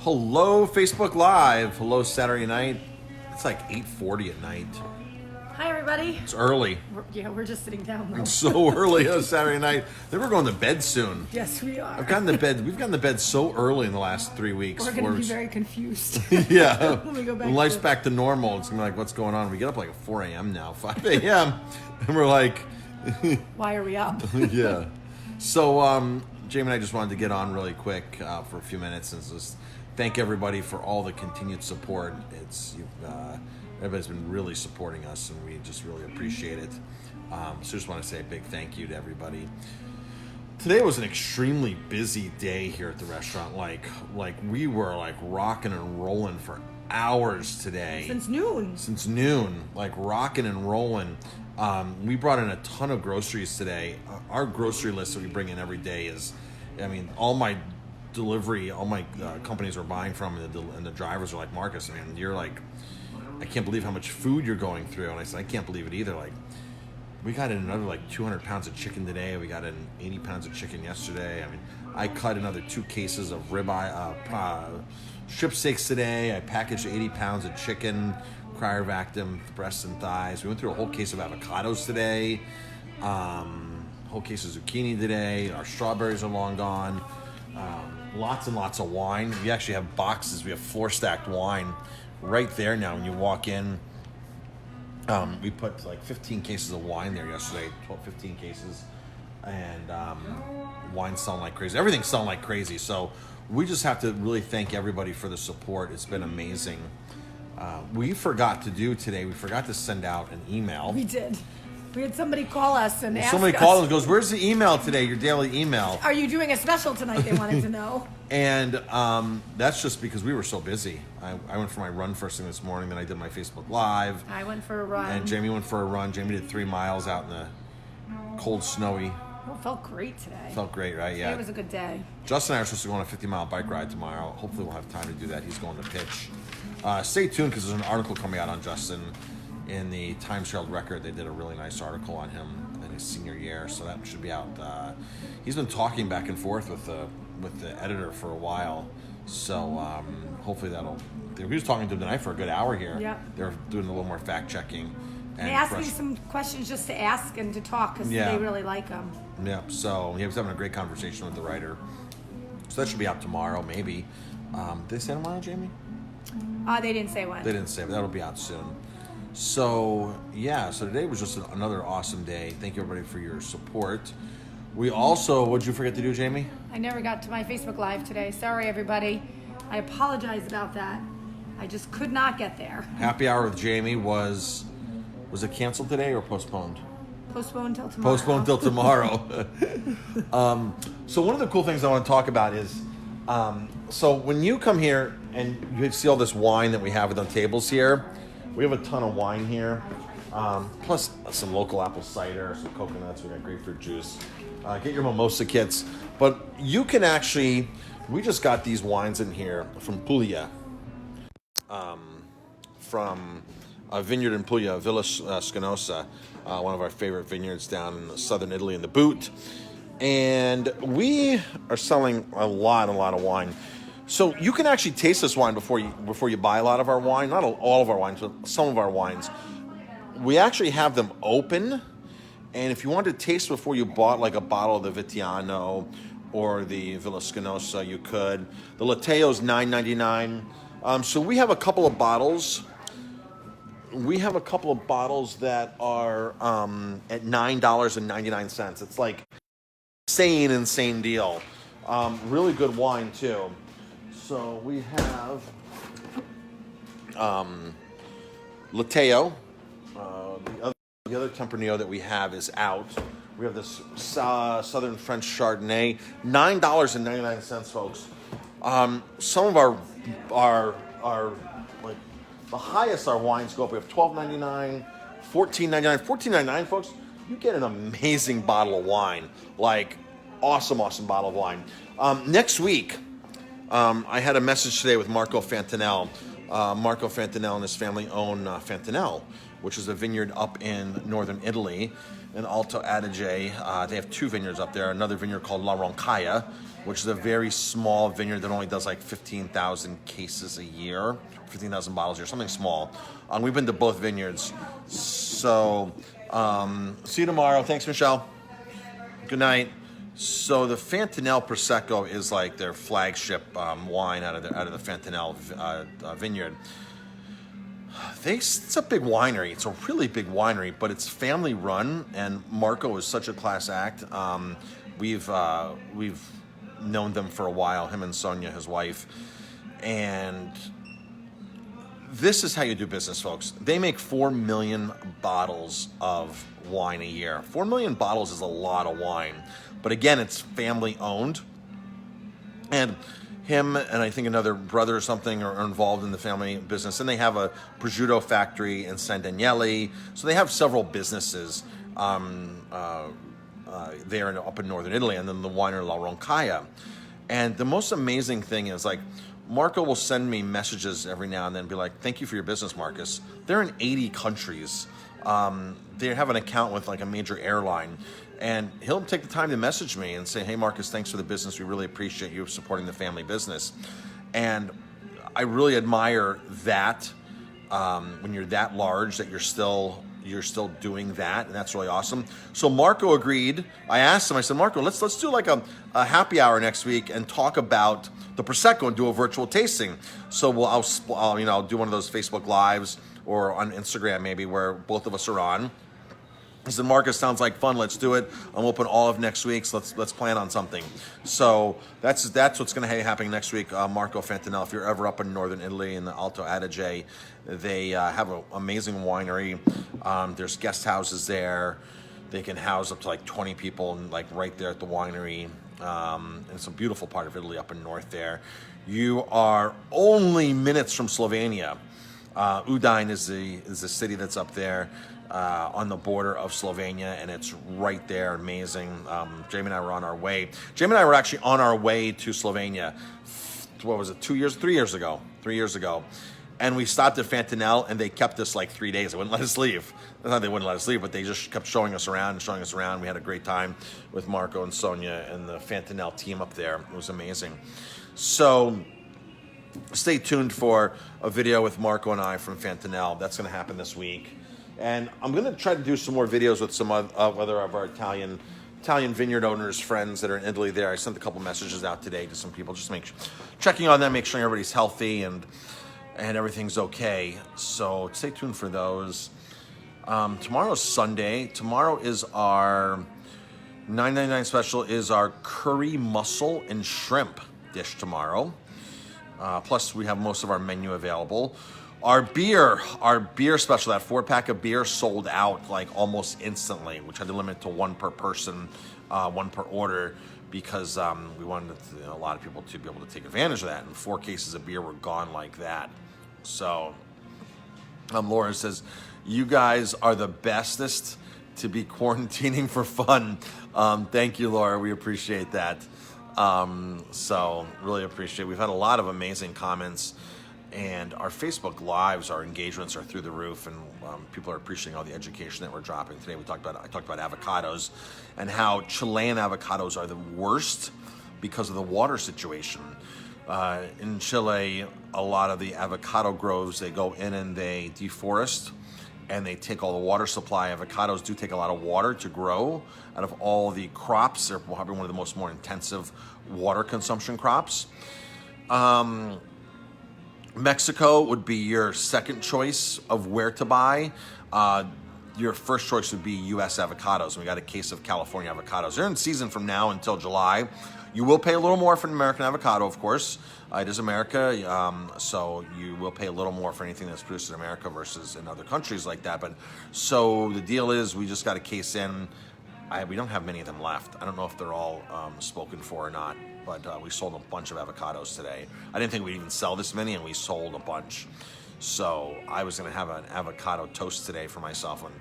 Hello, Facebook Live. Hello, Saturday night. It's like 8:40 at night. Hi, everybody. It's early. We're just sitting down, though. It's so early on Saturday night. Then we're going to bed soon. Yes, we are. We've gotten to bed so early in the last 3 weeks. We're going to be very confused. Yeah. When we go back when life's back to normal, it's going to be like, what's going on? We get up like at 4 a.m. now, 5 a.m. And we're like... Why are we up? Yeah. So, Jamie and I just wanted to get on really quick for a few minutes and just thank everybody for all the continued support. Everybody's been really supporting us, and we just really appreciate it. So just want to say a big thank you to everybody. Today was an extremely busy day here at the restaurant. Like we were like rocking and rolling for hours today. Since noon, like rocking and rolling. We brought in a ton of groceries today. Our grocery list that we bring in every day is, all my companies we're buying from, and the drivers are like, Marcus, you're like, I can't believe how much food you're going through. And I said, I can't believe it either. Like, we got in another like 200 pounds of chicken today. We got in 80 pounds of chicken yesterday. I cut another 2 cases of ribeye, strip steaks today. I packaged 80 pounds of chicken, cryovac them, breasts and thighs. We went through a whole case of avocados today, whole case of zucchini today. Our strawberries are long gone. Lots and lots of wine. We actually have boxes. We have floor stacked wine right there now. When you walk in, we put like 15 cases of wine there yesterday, 15 cases, and wine selling like crazy. Everything's selling like crazy. So we just have to really thank everybody for the support. It's been amazing. We forgot to send out an email. we did. We had somebody call us and ask Somebody us, called and goes, where's the email today, your daily email? are you doing a special tonight? They wanted to know. And that's just because we were so busy. I went for my run first thing this morning, then I did my Facebook Live. I went for a run. And Jamie went for a run. Jamie did 3 miles out in the cold, snowy. Oh, it felt great today. Felt great, right? Yeah. It was a good day. Justin and I are supposed to go on a 50-mile bike ride tomorrow. Hopefully we'll have time to do that. He's going to pitch. Stay tuned because there's an article coming out on Justin in the Times Herald Record. They did a really nice article on him in his senior year, so that should be out. He's been talking back and forth with the editor for a while, so hopefully that'll... He was talking to him tonight for a good hour here. Yeah. They're doing a little more fact-checking. They asked me some questions just to ask and to talk because they really like them. Yeah, so he was having a great conversation with the writer. So that should be out tomorrow, maybe. Did they say tomorrow, Jamie? They didn't say when. They didn't say, but that'll be out soon. So, yeah, so today was just another awesome day. Thank you, everybody, for your support. We also, what did you forget to do, Jamie? I never got to my Facebook Live today. Sorry, everybody. I apologize about that. I just could not get there. Happy Hour with Jamie was it canceled today or postponed? Postponed till tomorrow. Postponed till tomorrow. So one of the cool things I want to talk about is, so when you come here and you see all this wine that we have on tables here, we have a ton of wine here, plus some local apple cider, some coconuts, we got grapefruit juice. Get your mimosa kits. But you can actually, we just got these wines in here from Puglia, from a vineyard in Puglia, Villa Scanosa, one of our favorite vineyards down in southern Italy in the Boot. And we are selling a lot of wine. So you can actually taste this wine before you buy a lot of our wine. Not all of our wines, but some of our wines. We actually have them open. And if you wanted to taste before you bought like a bottle of the Guiliano or the Villa Scanosa, you could. The Latteo's $9.99. So we have a couple of bottles. We have a couple of bottles that are at $9.99. It's like insane deal. Really good wine too. So we have Latteo. The other Tempranillo that we have is out. We have this Southern French Chardonnay, $9.99, folks. Some of our like the highest our wines go up. We have $12.99, $14.99. $14.99, folks. You get an amazing bottle of wine. Like awesome bottle of wine. Next week, I had a message today with Marco Fantanel. Marco Fantanel and his family own Fantanel, which is a vineyard up in northern Italy. in Alto Adige. They have 2 vineyards up there. Another vineyard called La Roncaya, which is a very small vineyard that only does like 15,000 cases a year, 15,000 bottles a year, something small. We've been to both vineyards. So, see you tomorrow. Thanks, Michelle. Good night. So the Fantanelle Prosecco is like their flagship wine out of the Fantanelle vineyard. It's a big winery. It's a really big winery, but it's family run, and Marco is such a class act. We've known them for a while, him and Sonia, his wife, and this is how you do business, folks. They make 4 million bottles of wine a year. 4 million bottles is a lot of wine, but again, it's family owned, and him and I think another brother or something are involved in the family business, and they have a prosciutto factory in San Daniele. So they have several businesses there up in northern Italy, and then the winery La Roncaya. And the most amazing thing is, like, Marco will send me messages every now and then, be like, "Thank you for your business, Marcus." They're in 80 countries. They have an account with like a major airline. And he'll take the time to message me and say, "Hey, Marcus, thanks for the business. We really appreciate you supporting the family business." And I really admire that when you're that large, that you're still doing that, and that's really awesome. So Marco agreed. I asked him, I said, "Marco, let's do like a happy hour next week and talk about the Prosecco and do a virtual tasting." So I'll do one of those Facebook Lives or on Instagram maybe, where both of us are on. He said, "Marcus, sounds like fun. Let's do it. I'm open all of next week, so let's plan on something." So that's what's going to be happening next week. Marco Fantanelle, if you're ever up in northern Italy in the Alto Adige, they have an amazing winery. There's guest houses there. They can house up to like 20 people, and like right there at the winery. And it's a beautiful part of Italy up in north there. You are only minutes from Slovenia. Udine is the city that's up there. On the border of Slovenia, and it's right there. Amazing. Jamie and I were on our way. Jamie and I were actually on our way to Slovenia. What was it? 3 years ago. 3 years ago. And we stopped at Fantanelle, and they kept us like 3 days. They wouldn't let us leave. Not they wouldn't let us leave, but they just kept showing us around. We had a great time with Marco and Sonia and the Fantanelle team up there. It was amazing. So stay tuned for a video with Marco and I from Fantanelle. That's going to happen this week. And I'm going to try to do some more videos with some other of our Italian vineyard owners, friends that are in Italy there. I sent a couple messages out today to some people, just checking on them, make sure everybody's healthy and everything's okay. So stay tuned for those. Tomorrow's Sunday. Tomorrow is our $9.99 special, is our curry mussel and shrimp dish tomorrow. Plus, we have most of our menu available. Our beer special, that 4-pack of beer sold out like almost instantly, which had to limit to 1 per person, 1 per order, because we wanted a lot of people to be able to take advantage of that. And 4 cases of beer were gone like that. So Laura says, "You guys are the bestest to be quarantining for fun." Thank you, Laura. We appreciate that. So really appreciate it. We've had a lot of amazing comments. And our Facebook Lives, our engagements are through the roof, and people are appreciating all the education that we're dropping today. I talked about avocados and how Chilean avocados are the worst because of the water situation. In Chile, a lot of the avocado groves, they go in and they deforest, and they take all the water supply. Avocados do take a lot of water to grow. Out of all the crops, they're probably one of the more intensive water consumption crops. Mexico would be your second choice of where to buy. Your first choice would be U.S. avocados. We got a case of California avocados. They're in season from now until July. You will pay a little more for an American avocado, of course. It is America, so you will pay a little more for anything that's produced in America versus in other countries like that. But so the deal is, we just got a case in. We don't have many of them left. I don't know if they're all spoken for or not, but we sold a bunch of avocados today. I didn't think we'd even sell this many, and we sold a bunch. So I was going to have an avocado toast today for myself. And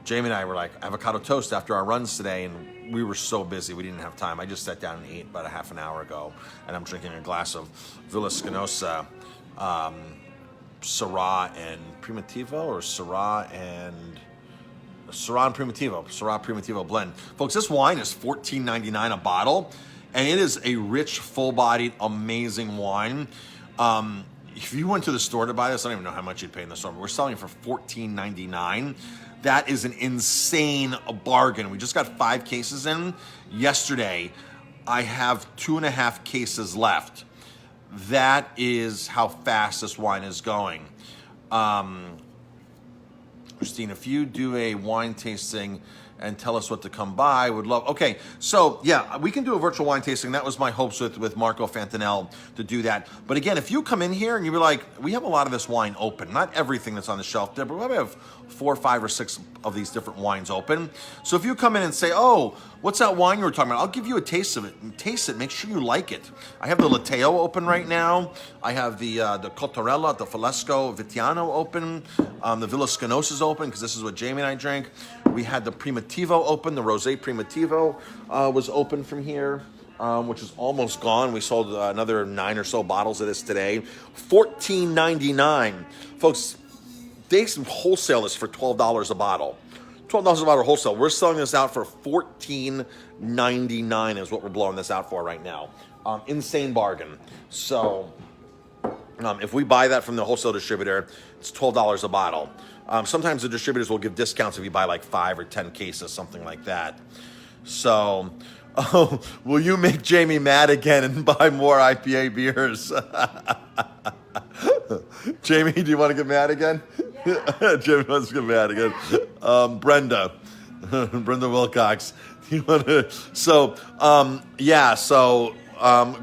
Jamie and I were like, avocado toast after our runs today, and we were so busy we didn't have time. I just sat down and ate about a half an hour ago, and I'm drinking a glass of Villa Spinosa, Syrah and Primitivo, or Syrah and Syrah Primitivo blend. Folks, this wine is $14.99 a bottle, and it is a rich, full-bodied, amazing wine. If you went to the store to buy this, I don't even know how much you'd pay in the store, but we're selling it for $14.99. That is an insane bargain. We just got 5 cases in yesterday. I have 2.5 cases left. That is how fast this wine is going. Christine, if you do a wine tasting and tell us what to come by, would love. Okay, so yeah, we can do a virtual wine tasting. That was my hopes with Marco Fantanel to do that. But again, if you come in here and you were like, we have a lot of this wine open, not everything that's on the shelf there, but we have 4, 5, or 6 of these different wines open. So if you come in and say, oh, what's that wine you were talking about? I'll give you a taste of it. And taste it. Make sure you like it. I have the Lateo open right now. I have the Cottarella, the Falesco Vitiano open. The Villa Scanosas open because this is what Jamie and I drink. We had the Primitivo open. The Rosé Primitivo was open from here, which is almost gone. We sold another 9 or so bottles of this today. $14.99. Folks, they wholesale this for $12 a bottle. $12 a bottle wholesale. We're selling this out for $14.99 is what we're blowing this out for right now. Insane bargain. So if we buy that from the wholesale distributor, it's $12 a bottle. Sometimes the distributors will give discounts if you buy like 5 or 10 cases, something like that. So, will you make Jamie mad again and buy more IPA beers? Jamie, do you want to get mad again? Yeah. Jamie wants to get mad again. Brenda Wilcox. You want to? So,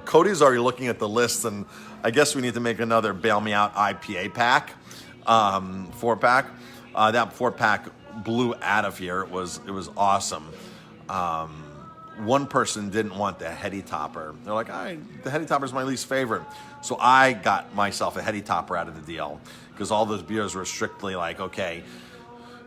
Cody's already looking at the list, and I guess we need to make another Bail Me Out IPA pack, 4-pack. That 4-pack blew out of here. It was awesome. One person didn't want the Heady Topper. They're like, the Heady Topper is my least favorite. So I got myself a Heady Topper out of the deal because all those beers were strictly like, okay,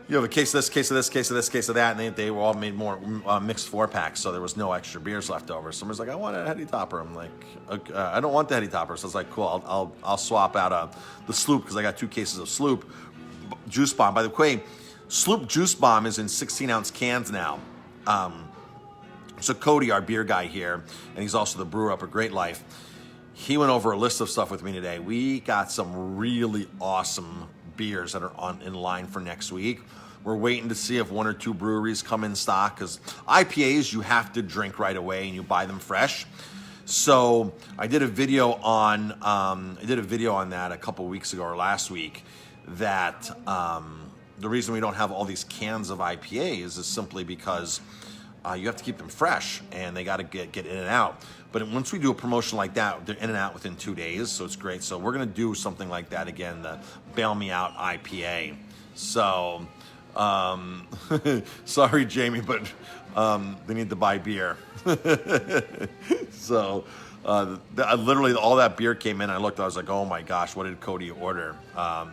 you have a case of this, case of this, case of this, case of that, and they were all made more mixed 4-packs, so there was no extra beers left over. Someone's like, I want a Heady Topper. I'm like, okay, I don't want the Heady Topper. So I was like, cool, I'll swap out the Sloop because I got 2 cases of Sloop Juice Bomb. By the way, Sloop Juice Bomb is in 16-ounce cans now. So Cody, our beer guy here, and he's also the brewer up at Great Life, he went over a list of stuff with me today. We got some really awesome beers that are in line for next week. We're waiting to see if 1 or 2 breweries come in stock because IPAs you have to drink right away and you buy them fresh. So I did a video on that a couple weeks ago or last week. That the reason we don't have all these cans of IPAs is simply because you have to keep them fresh and they got to get in and out. But once we do a promotion like that, they're in and out within 2 days, so it's great. So we're going to do something like that again, the Bail Me Out IPA. So, sorry, Jamie, but they need to buy beer. So, literally all that beer came in. I looked, I was like, oh my gosh, what did Cody order? But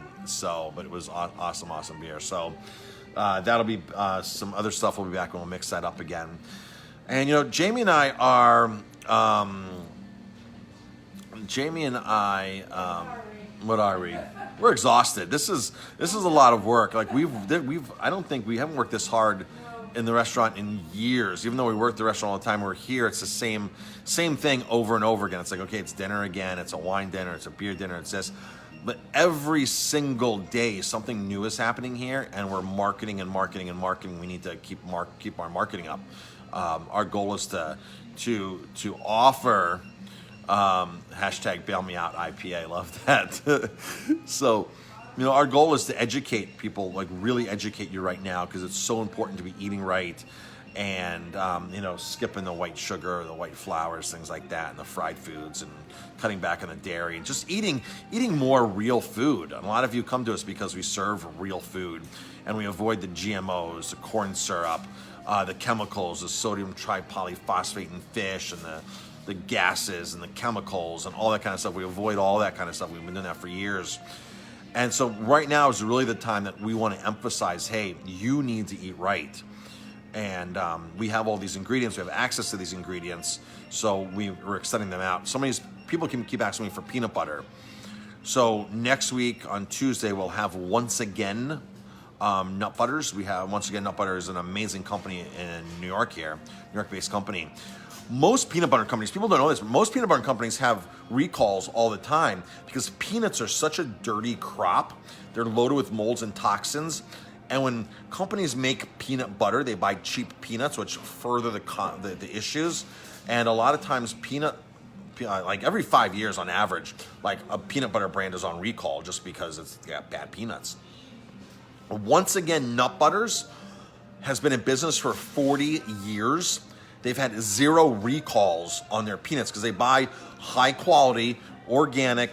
it was awesome beer. So that'll be some other stuff. We'll be back and we'll mix that up again. And Jamie and I are what are we? We're exhausted. This is a lot of work. Like we haven't worked this hard in the restaurant in years. Even though we work the restaurant all the time, we're here. It's the same thing over and over again. It's like, okay, it's dinner again. It's a wine dinner. It's a beer dinner. It's this. But every single day, something new is happening here, and we're marketing and marketing and marketing. We need to keep our marketing up. Our goal is to offer hashtag Bail Me Out IPA. Love that. So, our goal is to educate people, like really educate you right now, because it's so important to be eating right and, skipping the white sugar, the white flours, things like that, and the fried foods, and cutting back on the dairy, and just eating more real food. And a lot of you come to us because we serve real food, and we avoid the GMOs, the corn syrup, the chemicals, the sodium tripolyphosphate in fish, and the gases and the chemicals and all that kind of stuff. We avoid all that kind of stuff. We've been doing that for years. And so right now is really the time that we want to emphasize, hey, you need to eat right. And we have all these ingredients. We have access to these ingredients. So we're extending them out. Some of these people can keep asking me for peanut butter. So next week on Tuesday, we'll have once again Nut Butters. We have, once again, Nut Butter is an amazing company in New York here, New York-based company. Most peanut butter companies, people don't know this, but most peanut butter companies have recalls all the time because peanuts are such a dirty crop. They're loaded with molds and toxins. And when companies make peanut butter, they buy cheap peanuts, which further the issues. And a lot of times like every 5 years on average, like a peanut butter brand is on recall just because it's bad peanuts. Once again, Nut Butters has been in business for 40 years. They've had 0 recalls on their peanuts because they buy high quality organic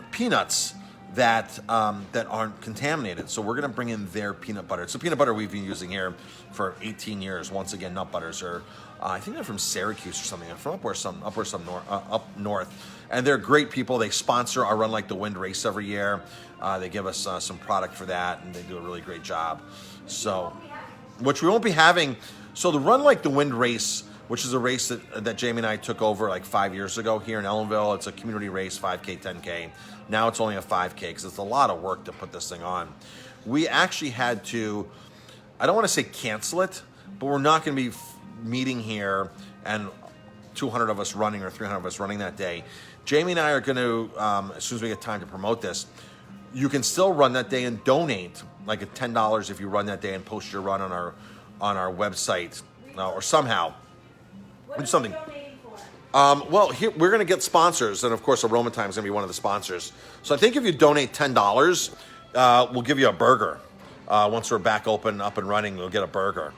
peanuts that aren't contaminated. So we're going to bring in their peanut butter. It's a peanut butter we've been using here for 18 years. Once again, Nut Butters are, I think they're from Syracuse or something. They're from up north. And they're great people. They sponsor our Run Like the Wind race every year. They give us some product for that, and they do a really great job. So, which we won't be having. So the Run Like the Wind race, which is a race that Jamie and I took over like 5 years ago here in Ellenville. It's a community race, 5K, 10K. Now it's only a 5K because it's a lot of work to put this thing on. We actually had to, I don't want to say cancel it, but we're not going to be meeting here and 200 of us running or 300 of us running that day. Jamie and I are going to, as soon as we get time to promote this, you can still run that day and donate like a $10 if you run that day and post your run on our website or somehow. What are something. you donating for? Well, here, we're going to get sponsors, and of course, Aroma Time is going to be one of the sponsors. So I think if you donate $10, we'll give you a burger. Once we're back up and running, we'll get a burger.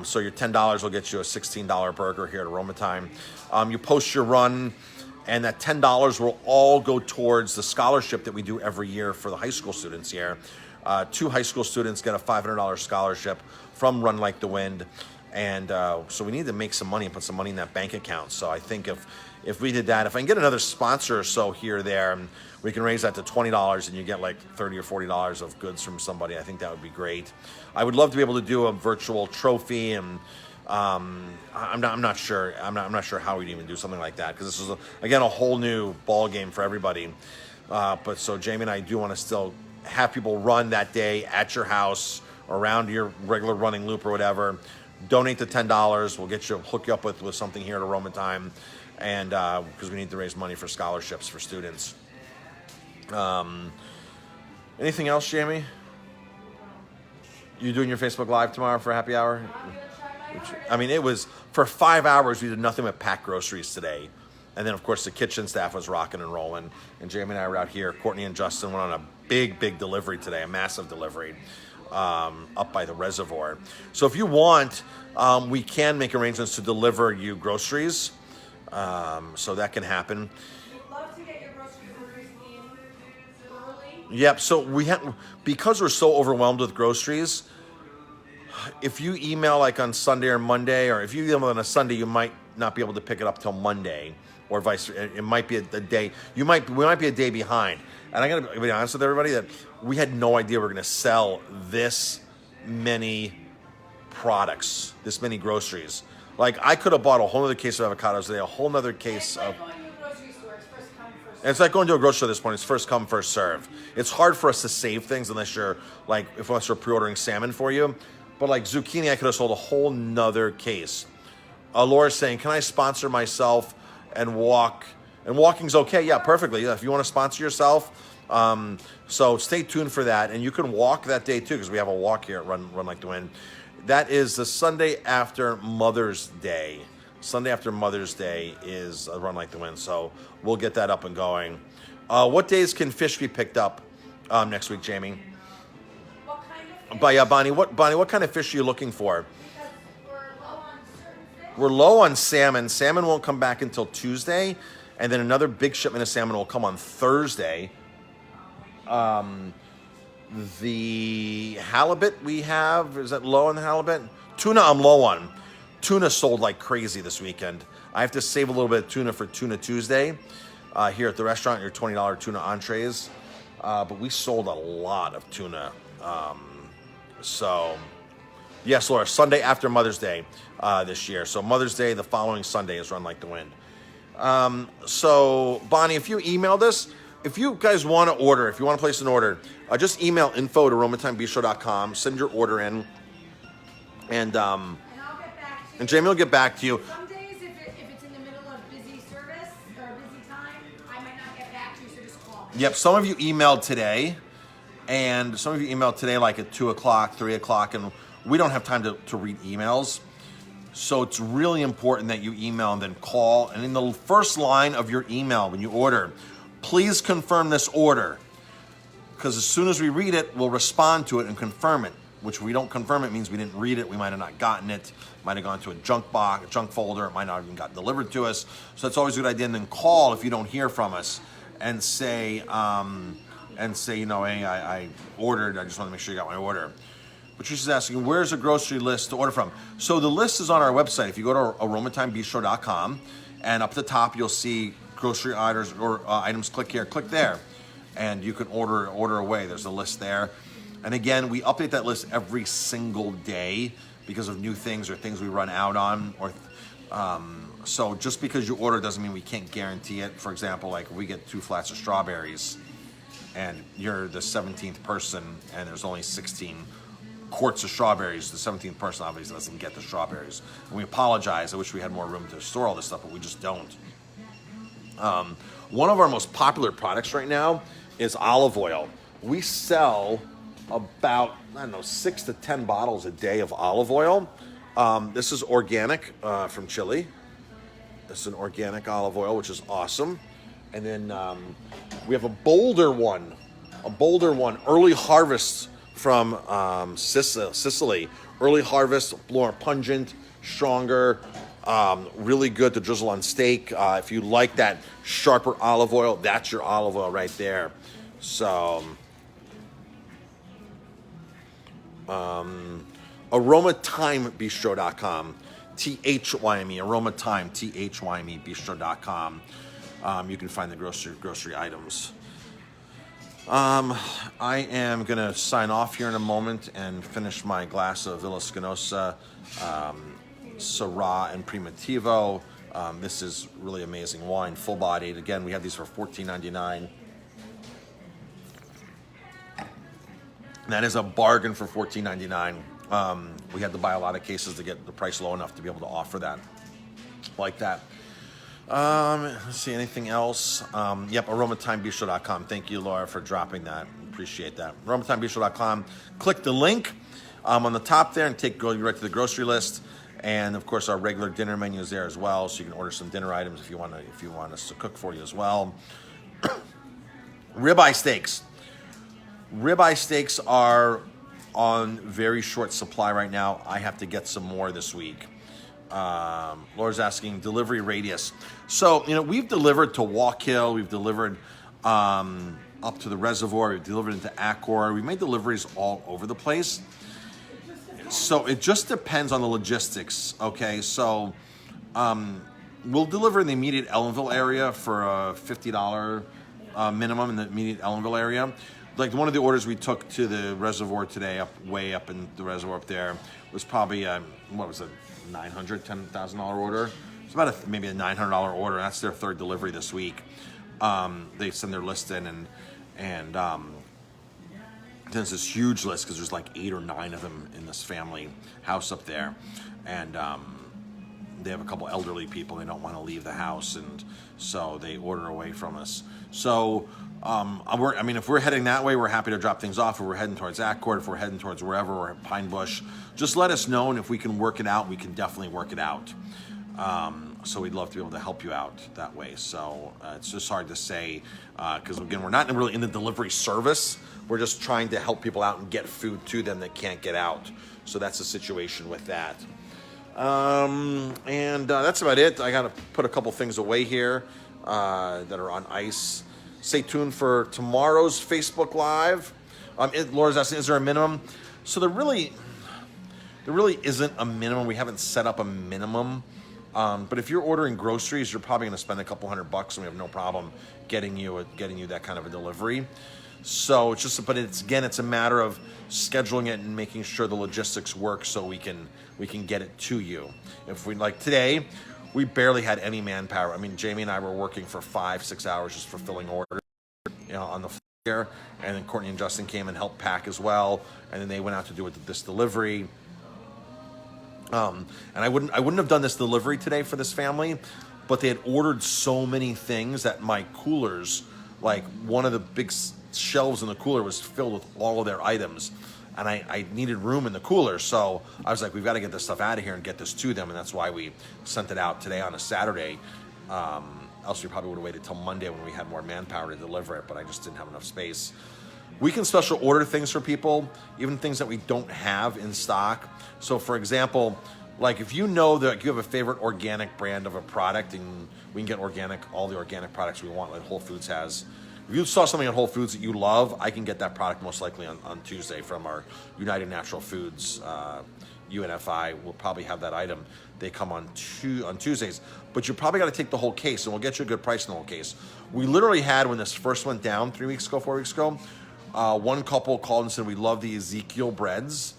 So your $10 will get you a $16 burger here at Aroma Time. You post your run, and that $10 will all go towards the scholarship that we do every year for the high school students here. 2 high school students get a $500 scholarship from Run Like the Wind. And so we need to make some money and put some money in that bank account. So I think if we did that, if I can get another sponsor or so here or there, and we can raise that to $20 and you get like $30 or $40 of goods from somebody, I think that would be great. I would love to be able to do a virtual trophy, and I'm not sure how we'd even do something like that because this is again a whole new ball game for everybody. But so Jamie and I do want to still have people run that day at your house, around your regular running loop or whatever. Donate the $10. We'll hook you up with something here at Aroma Time, and because we need to raise money for scholarships for students. Anything else, Jamie? You doing your Facebook Live tomorrow for happy hour? I mean, it was for 5 hours. We did nothing but pack groceries today, and then of course the kitchen staff was rocking and rolling. And Jamie and I were out here. Courtney and Justin went on a big delivery today, a massive delivery. Up by the reservoir. So if you want, we can make arrangements to deliver you groceries. So that can happen. We'd love to get your grocery orders in early. Yep. So because we're so overwhelmed with groceries, if you email like on Sunday or Monday, or if you email on a Sunday, you might not be able to pick it up till Monday, or vice. It might be a day. We might be a day behind. And I got to be honest with everybody that we had no idea we were going to sell this many products, this many groceries. Like I could have bought a whole other case of avocados today, a whole other case of. It's like going to a grocery store. It's first come, first serve. It's like going to a grocery store at this point. It's first come, first serve. It's hard for us to save things unless you're unless we're pre-ordering salmon for you. But like zucchini, I could have sold a whole nother case. Laura's saying, "Can I sponsor myself and walk?" And walking's okay. Yeah, perfectly. Yeah, if you want to sponsor yourself. So stay tuned for that. And you can walk that day too, because we have a walk here at Run Like the Wind. That is the Sunday after Mother's Day. Sunday after Mother's Day is Run Like the Wind. So we'll get that up and going. What days can fish be picked up next week, Jamie? What kind of fish? Bonnie, what kind of fish are you looking for? Because we're low on certain fish. We're low on salmon. Salmon won't come back until Tuesday. And then another big shipment of salmon will come on Thursday. The halibut we have, is that low on the halibut? Tuna I'm low on. Tuna sold like crazy this weekend. I have to save a little bit of tuna for Tuna Tuesday here at the restaurant, your $20 tuna entrees. But we sold a lot of tuna. So, yes, Laura, Sunday after Mother's Day this year. So Mother's Day, the following Sunday is Run Like the Wind. So, Bonnie, if you emailed us, if you guys want to order, if you want to place an order, just email info@aromatimebistro.com. Send your order in, and I'll get back to you. Jamie will get back to you. Some days, if it's in the middle of busy service or busy time, I might not get back to you, so just call me. Yep, some of you emailed today, and some of you emailed today like at 2 o'clock, 3 o'clock, and we don't have time to read emails. So it's really important that you email and then call. And in the first line of your email when you order, please confirm this order. Because as soon as we read it, we'll respond to it and confirm it. Which, if we don't confirm it, means we didn't read it. We might have not gotten it. Might have gone to a junk box, a junk folder. It might not have even got delivered to us. So it's always a good idea. And then call if you don't hear from us and say, hey, I ordered. I just want to make sure you got my order. Patricia's asking, where's a grocery list to order from? So the list is on our website. If you go to aromatimebistro.com, and up at the top you'll see grocery items or items. Click here, click there, and you can order away. There's a list there. And again, we update that list every single day because of new things or things we run out on. Or so just because you order doesn't mean we can't guarantee it. For example, like we get 2 flats of strawberries, and you're the 17th person, and there's only 16 quarts of strawberries. The 17th person obviously doesn't get the strawberries. And we apologize. I wish we had more room to store all this stuff, but we just don't. One of our most popular products right now is olive oil. We sell about, 6 to 10 bottles a day of olive oil. This is organic from Chile. This is an organic olive oil, which is awesome. And then we have a bolder one, early harvest from Sicily. Early harvest, more pungent, stronger, really good to drizzle on steak. If you like that sharper olive oil, that's your olive oil right there. So, aromatimebistro.com, THYME, aromatime, THYME, bistro.com. You can find the grocery items. I am going to sign off here in a moment and finish my glass of Villa Spinosa, Syrah, and Primitivo. This is really amazing wine, full-bodied. Again, we have these for $14.99. That is a bargain for $14.99. We had to buy a lot of cases to get the price low enough to be able to offer that like that. Let's see, anything else? Aromatimebistro.com. Thank you, Laura, for dropping that. Appreciate that. Aromatimebistro.com. Click the link on the top there and go right to the grocery list. And of course, our regular dinner menu is there as well, so you can order some dinner items if you want us to cook for you as well. Ribeye steaks. Ribeye steaks are on very short supply right now. I have to get some more this week. Laura's asking delivery radius. So, we've delivered to Walk Hill. We've delivered up to the reservoir. We've delivered into Accor. We've made deliveries all over the place. So it just depends on the logistics. Okay, so we'll deliver in the immediate Ellenville area for a $50 minimum in the immediate Ellenville area. Like one of the orders we took to the reservoir today, way up in the reservoir up there, was probably $10,000 order. It's about maybe a $900 order. That's their third delivery this week. They send their list in, and there's this huge list because there's like 8 or 9 of them in this family house up there, and they have a couple elderly people. They don't want to leave the house, and so they order away from us. So, if we're heading that way, we're happy to drop things off. If we're heading towards Accord, if we're heading towards wherever, we're at Pine Bush, just let us know, and if we can work it out, we can definitely work it out. So we'd love to be able to help you out that way. So it's just hard to say because, again, we're not really in the delivery service. We're just trying to help people out and get food to them that can't get out. So that's the situation with that. And that's about it. I got to put a couple things away here that are on ice. Stay tuned for tomorrow's Facebook Live. Laura's asking, is there a minimum? So there really isn't a minimum. We haven't set up a minimum. But if you're ordering groceries, you're probably going to spend a couple $100, and we have no problem getting you that kind of a delivery. So it's a matter of scheduling it and making sure the logistics work so we can get it to you. If we like today, we barely had any manpower. I mean, Jamie and I were working for 5-6 hours just fulfilling orders. on the here, and then Courtney and Justin came and helped pack as well, and then they went out to do this delivery. And I wouldn't have done this delivery today for this family, but they had ordered so many things that my coolers, like one of the big shelves in the cooler was filled with all of their items, and I needed room in the cooler, so I was like, we've got to get this stuff out of here and get this to them, and that's why we sent it out today on a Saturday. Else we probably would have waited till Monday when we had more manpower to deliver it, but I just didn't have enough space. We can special order things for people, even things that we don't have in stock. So for example, like if you know that you have a favorite organic brand of a product, and we can get all the organic products we want, like Whole Foods has. If you saw something on Whole Foods that you love, I can get that product most likely on Tuesday from our United Natural Foods, UNFI. We'll probably have that item. They come on Tuesdays, but you probably got to take the whole case, and we'll get you a good price in the whole case. We literally had, when this first went down 4 weeks ago, one couple called and said, we love the Ezekiel breads.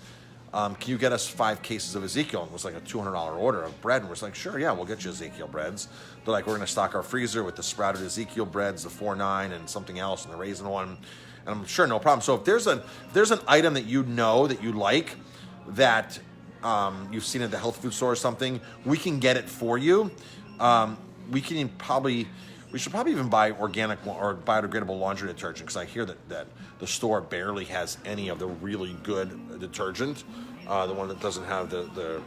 Can you get us 5 cases of Ezekiel? And it was like a $200 order of bread. And we're like, sure, yeah, we'll get you Ezekiel breads. They're like, we're going to stock our freezer with the sprouted Ezekiel breads, the 4-9 and something else, and the raisin one. And I'm sure, no problem. So if there's an item that you know that you like, that you've seen at the health food store or something, we can get it for you. We should probably even buy organic or biodegradable laundry detergent, because I hear that the store barely has any of the really good detergent. The one that doesn't have the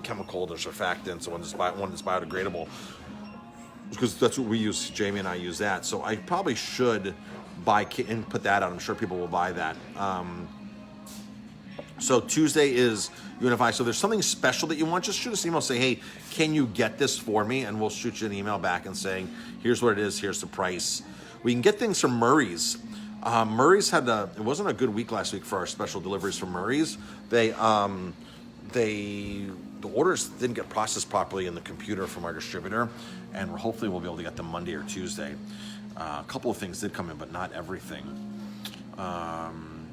chemical, the surfactants, the one that's biodegradable, because that's what we use. Jamie and I use that. So I probably should buy and put that out. I'm sure people will buy that. So Tuesday is UNFI. So if there's something special that you want, just shoot us an email, say, hey, can you get this for me? And we'll shoot you an email back and saying, here's what it is, here's the price. We can get things from Murray's. Murray's it wasn't a good week last week for our special deliveries from Murray's. The orders didn't get processed properly in the computer from our distributor, and hopefully we'll be able to get them Monday or Tuesday. A couple of things did come in, but not everything.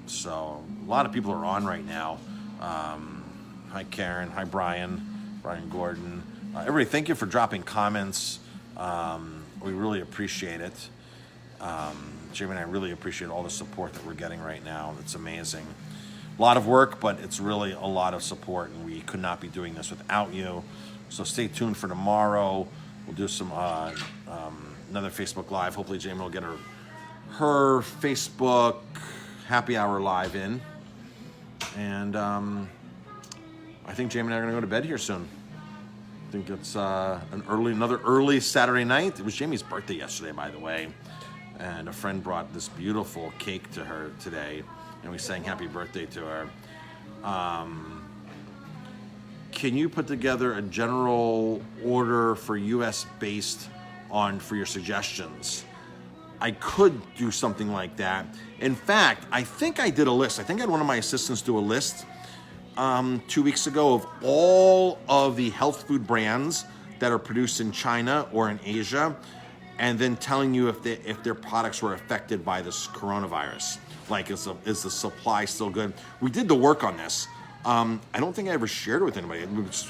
So a lot of people are on right now. Hi, Karen. Hi, Brian Gordon. Everybody, thank you for dropping comments. We really appreciate it. Jamie and I really appreciate all the support that we're getting right now. It's amazing. A lot of work, but it's really a lot of support, and we could not be doing this without you. So stay tuned for tomorrow. We'll do some another Facebook Live. Hopefully Jamie will get her Facebook happy hour live in. And I think Jamie and I are going to go to bed here soon. I think it's another early Saturday night. It was Jamie's birthday yesterday, by the way. And a friend brought this beautiful cake to her today, and we sang happy birthday to her. Can you put together a general order for US based for your suggestions? I could do something like that. In fact, I think I did a list. I think I had one of my assistants do a list 2 weeks ago of all of the health food brands that are produced in China or in Asia, and then telling you if their products were affected by this coronavirus. Like, is the supply still good? We did the work on this. I don't think I ever shared it with anybody.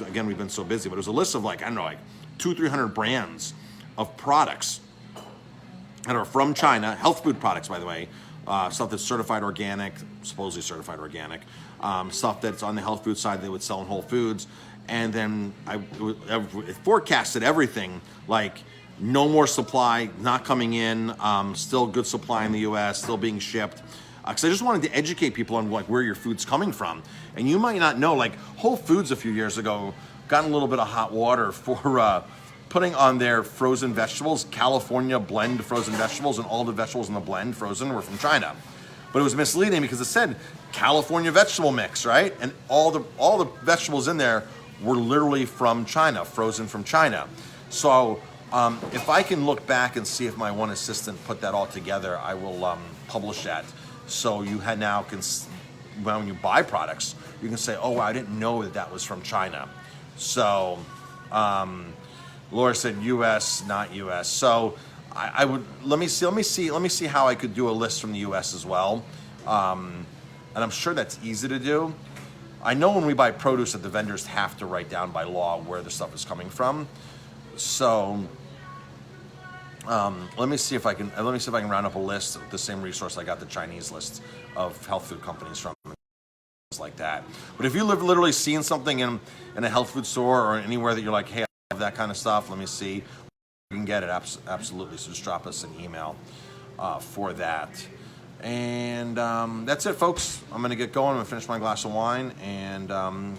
Again, we've been so busy, but it was a list of like 200-300 brands of products that are from China, health food products, by the way, stuff that's certified organic, supposedly certified organic, stuff that's on the health food side they would sell in Whole Foods. And then it forecasted everything, like no more supply, not coming in, still good supply in the U.S., still being shipped. Because I just wanted to educate people on like where your food's coming from. And you might not know, like Whole Foods a few years ago got a little bit of hot water for putting on their frozen vegetables, California blend frozen vegetables, and all the vegetables in the blend frozen were from China. But it was misleading because it said California vegetable mix, right? And all the vegetables in there were literally from China, frozen from China. So if I can look back and see if my one assistant put that all together, I will publish that. So you now can, when you buy products, you can say, oh, wow, I didn't know that was from China. So Laura said U.S., not U.S. So I would let me see how I could do a list from the U.S. as well. And I'm sure that's easy to do. I know when we buy produce that the vendors have to write down by law where the stuff is coming from. So Let me see if I can round up a list with the same resource I got the Chinese list of health food companies from, like that. But if you live literally seeing something in a health food store or anywhere that you're like, hey, I have that kind of stuff, let me see, you can get it. Absolutely. So just drop us an email for that. And that's it, folks. I'm going to get going. I'm going to finish my glass of wine and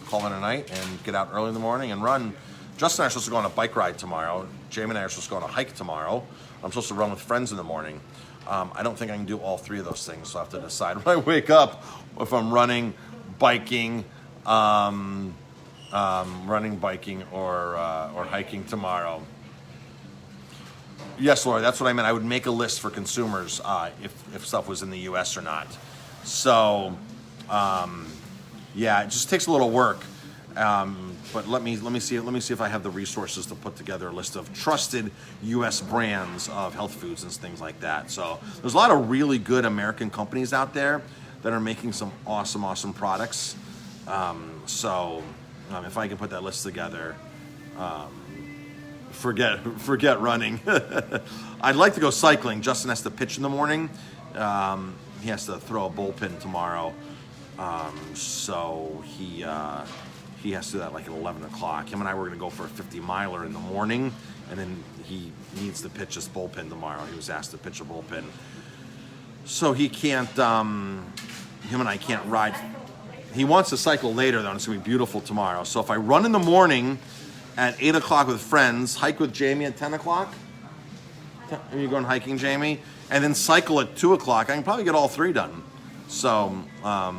call it a night and get out early in the morning and run. Justin and I are supposed to go on a bike ride tomorrow. Jamie and I are supposed to go on a hike tomorrow. I'm supposed to run with friends in the morning. I don't think I can do all three of those things, so I have to decide when I wake up if I'm running, biking, or hiking tomorrow. Yes, Lori, that's what I meant. I would make a list for consumers if stuff was in the U.S. or not. So, yeah, it just takes a little work. But let me see if I have the resources to put together a list of trusted U.S. brands of health foods and things like that. So there's a lot of really good American companies out there that are making some awesome products. If I can put that list together, forget running. I'd like to go cycling. Justin has to pitch in the morning. He has to throw a bullpen tomorrow. So he has to do that like at 11 o'clock. Him and I were going to go for a 50-miler in the morning, and then he needs to pitch his bullpen tomorrow. He was asked to pitch a bullpen. So he can't, him and I can't ride. He wants to cycle later, though, and it's going to be beautiful tomorrow. So if I run in the morning at 8 o'clock with friends, hike with Jamie at 10 o'clock, are you going hiking, Jamie? And then cycle at 2 o'clock, I can probably get all three done. So that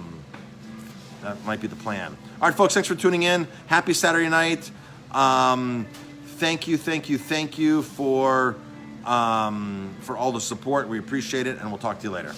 might be the plan. All right, folks, thanks for tuning in. Happy Saturday night. Thank you for all the support. We appreciate it, and we'll talk to you later.